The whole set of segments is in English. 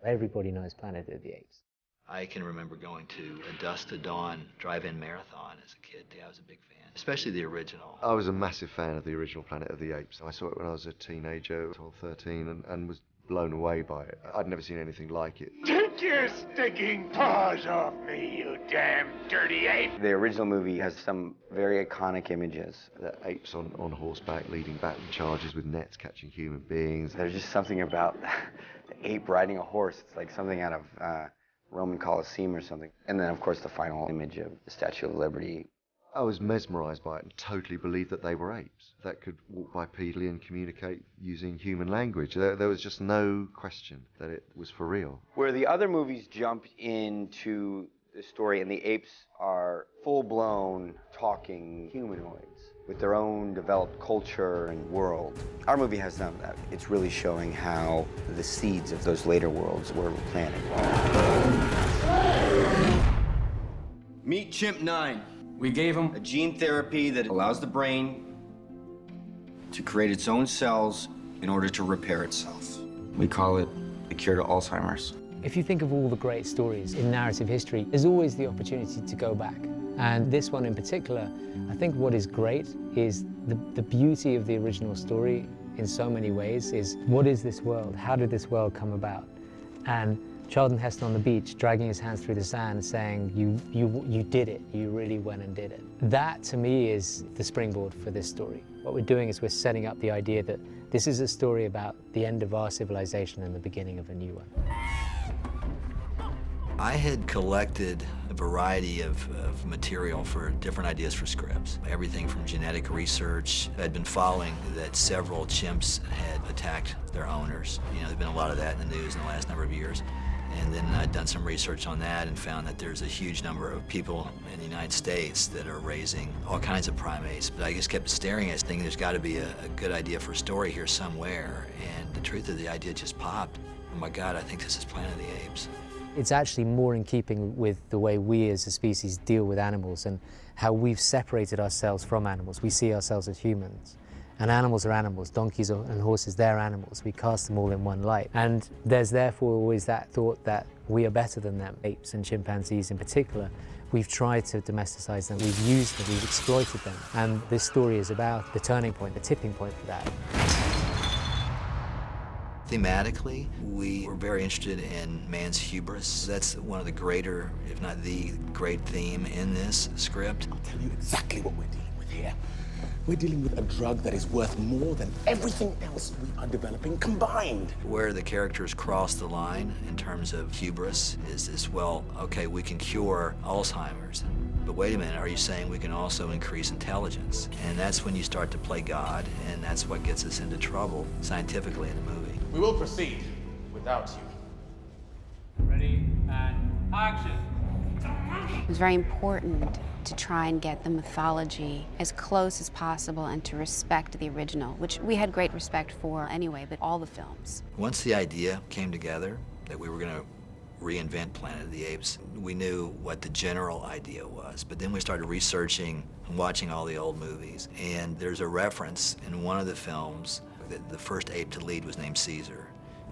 Everybody knows Planet of the Apes. I can remember going to a Dusk to Dawn drive-in marathon as a kid. Yeah, I was a big fan, especially the original. I was a massive fan of the original Planet of the Apes. I saw it when I was a teenager, 12, 13, and was blown away by it. I'd never seen anything like it. Take your stinking paws off me, you damn dirty ape! The original movie has some very iconic images. The apes on horseback leading battle charges with nets catching human beings. There's just something about the ape riding a horse. It's like something out of Roman Colosseum or something. And then, of course, the final image of the Statue of Liberty. I was mesmerised by it and totally believed that they were apes that could walk bipedally and communicate using human language. There was just no question that it was for real. Where the other movies jump into the story and the apes are full-blown talking humanoids with their own developed culture and world. Our movie has none of that. It's really showing how the seeds of those later worlds were planted. Meet Chimp 9. We gave him a gene therapy that allows the brain to create its own cells in order to repair itself. We call it the cure to Alzheimer's. If you think of all the great stories in narrative history, there's always the opportunity to go back. And this one in particular, I think what is great is the beauty of the original story in so many ways is, what is this world? How did this world come about? And Charlton Heston on the beach, dragging his hands through the sand, saying, you did it, you really went and did it. That, to me, is the springboard for this story. What we're doing is we're setting up the idea that this is a story about the end of our civilization and the beginning of a new one. I had collected a variety of material for different ideas for scripts. Everything from genetic research. I'd been following that several chimps had attacked their owners. You know, there's been a lot of that in the news in the last number of years. And then I'd done some research on that and found that there's a huge number of people in the United States that are raising all kinds of primates. But I just kept staring at it, thinking there's got to be a good idea for a story here somewhere. And the truth of the idea just popped. Oh my God, I think this is Planet of the Apes. It's actually more in keeping with the way we as a species deal with animals and how we've separated ourselves from animals. We see ourselves as humans. And animals are animals, donkeys and horses, they're animals. We cast them all in one light. And there's therefore always that thought that we are better than them. Apes and chimpanzees in particular, we've tried to domesticize them, we've used them, we've exploited them. And this story is about the turning point, the tipping point for that. Thematically, we were very interested in man's hubris. That's one of the greater, if not the great theme in this script. I'll tell you exactly what we're dealing with here. We're dealing with a drug that is worth more than everything else we are developing combined. Where the characters cross the line in terms of hubris is this, well, okay, we can cure Alzheimer's, but wait a minute, are you saying we can also increase intelligence? And that's when you start to play God, and that's what gets us into trouble scientifically in the movie. We will proceed without you. Ready, and action. It was very important to try and get the mythology as close as possible and to respect the original, which we had great respect for anyway, but all the films. Once the idea came together that we were going to reinvent Planet of the Apes, we knew what the general idea was, but then we started researching and watching all the old movies, and there's a reference in one of the films that the first ape to lead was named Caesar,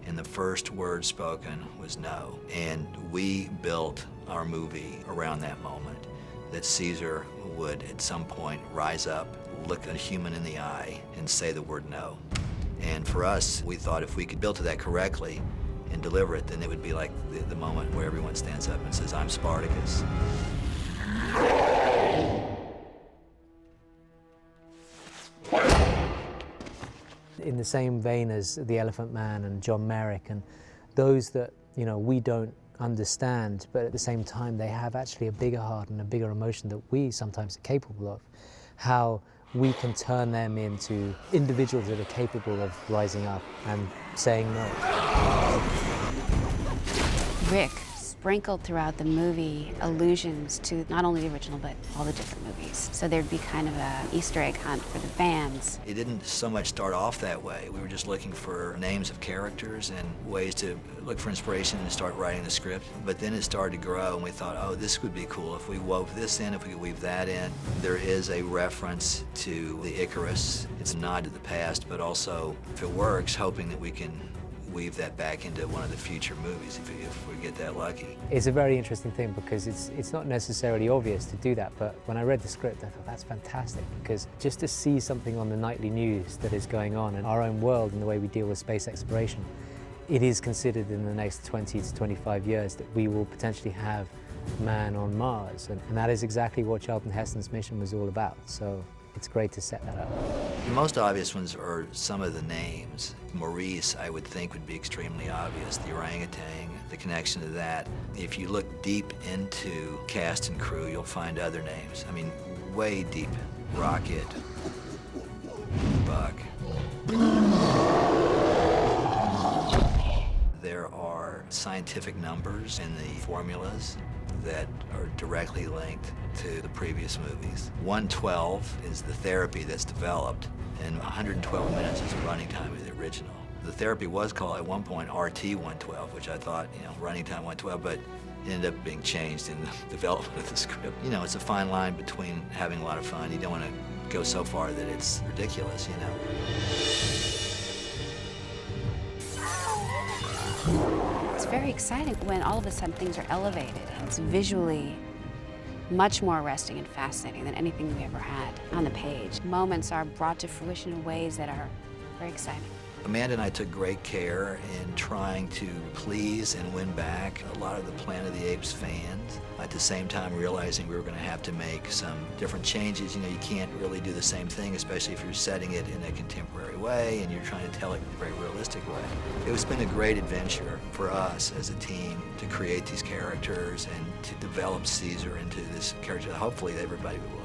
and the first word spoken was no. And we built our movie around that moment, that Caesar would at some point rise up, look a human in the eye, and say the word no. And for us, we thought if we could build to that correctly and deliver it, then it would be like the moment where everyone stands up and says, I'm Spartacus. In the same vein as The Elephant Man and John Merrick and those that, you know, we don't understand, but at the same time they have actually a bigger heart and a bigger emotion that we sometimes are capable of, how we can turn them into individuals that are capable of rising up and saying no. Rick sprinkled throughout the movie allusions to not only the original, but all the different movies. So there'd be kind of an Easter egg hunt for the fans. It didn't so much start off that way. We were just looking for names of characters and ways to look for inspiration and start writing the script. But then it started to grow, and we thought, oh, this would be cool if we wove this in, if we could weave that in. There is a reference to the Icarus. It's a nod to the past, but also, if it works, hoping that we can weave that back into one of the future movies if we get that lucky. It's a very interesting thing because it's not necessarily obvious to do that, but when I read the script I thought that's fantastic, because just to see something on the nightly news that is going on in our own world and the way we deal with space exploration, it is considered in the next 20 to 25 years that we will potentially have man on Mars, and that is exactly what Charlton Heston's mission was all about, so it's great to set that up. The most obvious ones are some of the names. Maurice, I would think, would be extremely obvious. The orangutan, the connection to that. If you look deep into cast and crew, you'll find other names. I mean, way deep. Rocket, Buck. There are scientific numbers in the formulas that are directly linked to the previous movies. 112 is the therapy that's developed, and 112 minutes is the running time of the original. The therapy was called at one point RT-112, which I thought, running time 112, but it ended up being changed in the development of the script. It's a fine line between having a lot of fun. You don't want to go so far that it's ridiculous, It's very exciting when all of a sudden things are elevated. It's visually much more arresting and fascinating than anything we ever had on the page. Moments are brought to fruition in ways that are very exciting. Amanda and I took great care in trying to please and win back a lot of the Planet of the Apes fans. At the same time, realizing we were going to have to make some different changes. You can't really do the same thing, especially if you're setting it in a contemporary way and you're trying to tell it in a very realistic way. It's been a great adventure for us as a team to create these characters and to develop Caesar into this character that hopefully everybody will